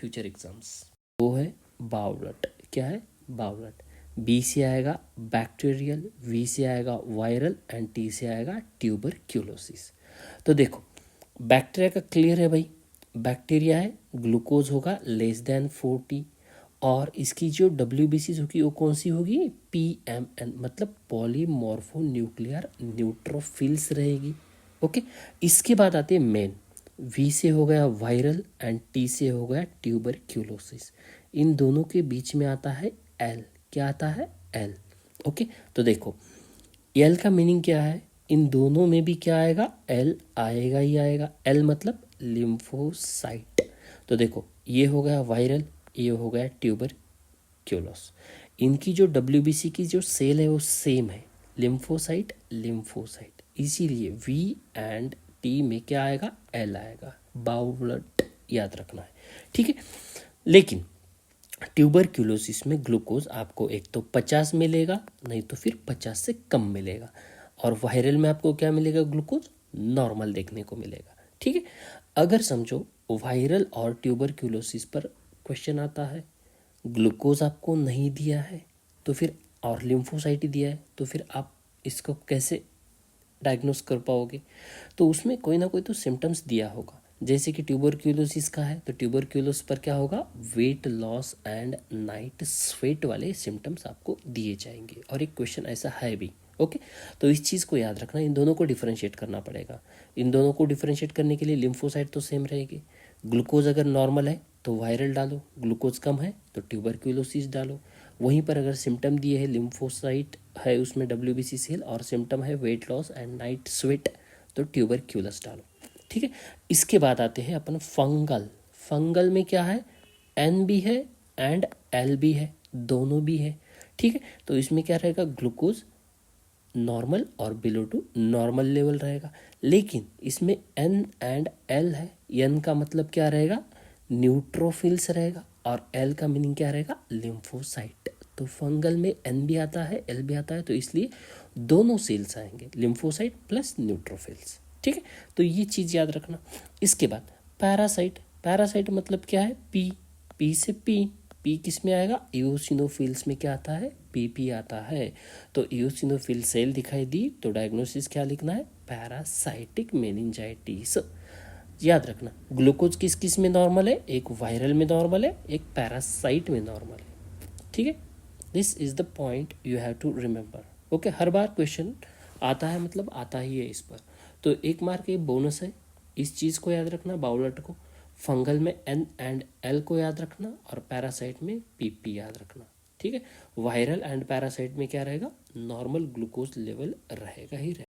Future exams. वो है बाउलट, क्या है बाउलट। बी से आएगा बैक्टीरियल, वी से आएगा वायरल एंड टी से आएगा ट्यूबरक्यूलोसिस। तो देखो बैक्टीरिया का क्लियर है भाई, बैक्टीरिया है, ग्लूकोज होगा लेस देन 40 और इसकी जो WBC होगी वो कौन सी होगी, PMN मतलब पॉलीमॉर्फो न्यूक्लियर न्यूट्रोफिल्स रहेगी। ओके, इसके बाद आते हैं मेन, V से हो गया वायरल एंड T से हो गया ट्यूबरक्यूलोसिस। इन दोनों के बीच में आता है L, क्या आता है L। ओके, तो देखो L का मीनिंग क्या है, इन दोनों में भी क्या आएगा, L आएगा ही आएगा। L मतलब लिम्फोसाइट। तो देखो ये हो गया वायरल, ये हो गया ट्यूबरक्यूलोस। इनकी जो WBC की जो सेल है वो सेम है, लिम्फोसाइट लिम्फोसाइट, इसीलिए V एंड T में क्या आएगा, L आएगा। बाउलट याद रखना है, ठीक है। लेकिन ट्यूबरक्यूलोसिस में ग्लूकोज आपको एक तो 50 मिलेगा, नहीं तो फिर 50 से कम मिलेगा, और वायरल में आपको क्या मिलेगा, ग्लूकोज नॉर्मल देखने को मिलेगा, ठीक है। अगर समझो वायरल और ट्यूबरक्यूलोसिस पर क्वेश्चन आता है, ग्लूकोज आपको नहीं दिया है तो फिर, और लिम्फोसाइट दिया है, तो फिर आप इसको कैसे डायग्नोस कर पाओगे। तो उसमें कोई ना कोई तो सिम्टम्स दिया होगा, जैसे कि ट्यूबरक्यूलोसिस का है तो ट्यूबरक्यूलोसिस पर क्या होगा, weight loss and night sweat वाले सिम्टम्स आपको दिए जाएंगे, और एक क्वेश्चन ऐसा है भी। ओके, तो इस चीज़ को याद रखना, इन दोनों को डिफरेंशिएट करना पड़ेगा। इन दोनों को डिफरेंशिएट करने के लिए लिम्फोसाइट तो सेम रहेगी, ग्लूकोज अगर नॉर्मल है तो वायरल डालो, ग्लूकोज कम है तो ट्यूबरक्यूलोसिस डालो। वहीं पर अगर सिम्टम दिए है, लिम्फोसाइट है उसमें WBC सेल और सिम्टम है weight loss and night sweat, तो ट्यूबरक्यूलस डालो, ठीक है। इसके बाद आते हैं अपन फंगल। फंगल में क्या है, N भी है एंड L भी है, दोनों भी है, ठीक है। तो इसमें क्या रहेगा, ग्लूकोज नॉर्मल और बिलो टू नॉर्मल लेवल रहेगा, लेकिन इसमें N एंड L है। N का मतलब क्या रहेगा, न्यूट्रोफिल्स रहेगा, और L का मीनिंग क्या रहेगा, लिम्फोसाइट। तो फंगल में N भी आता है L भी आता है, तो इसलिए दोनों सेल्स आएंगे, लिम्फोसाइट प्लस न्यूट्रोफिल्स, ठीक है। तो ये चीज़ याद रखना। इसके बाद पैरासाइट, पैरासाइट मतलब क्या है, P से P किस में आएगा, इओसिनोफिल्स में क्या आता है, PP आता है। तो इओसिनोफिल सेल दिखाई दी तो डायग्नोसिस क्या लिखना है, पैरासाइटिक मेनिंजाइटिस। याद रखना ग्लूकोज किस किस में नॉर्मल है, एक वायरल में नॉर्मल है, एक पैरासाइट में नॉर्मल है, ठीक है। This is the point you have to remember. Okay, हर बार क्वेश्चन आता है मतलब आता ही है इस पर, तो 1 मार्क ये बोनस है। इस चीज़ को याद रखना, बाउलट को, फंगल में N एंड L को याद रखना, और पैरासाइट में PP याद रखना, ठीक है। वायरल एंड पैरासाइट में क्या रहेगा, नॉर्मल ग्लूकोज लेवल रहेगा ही रहेगा।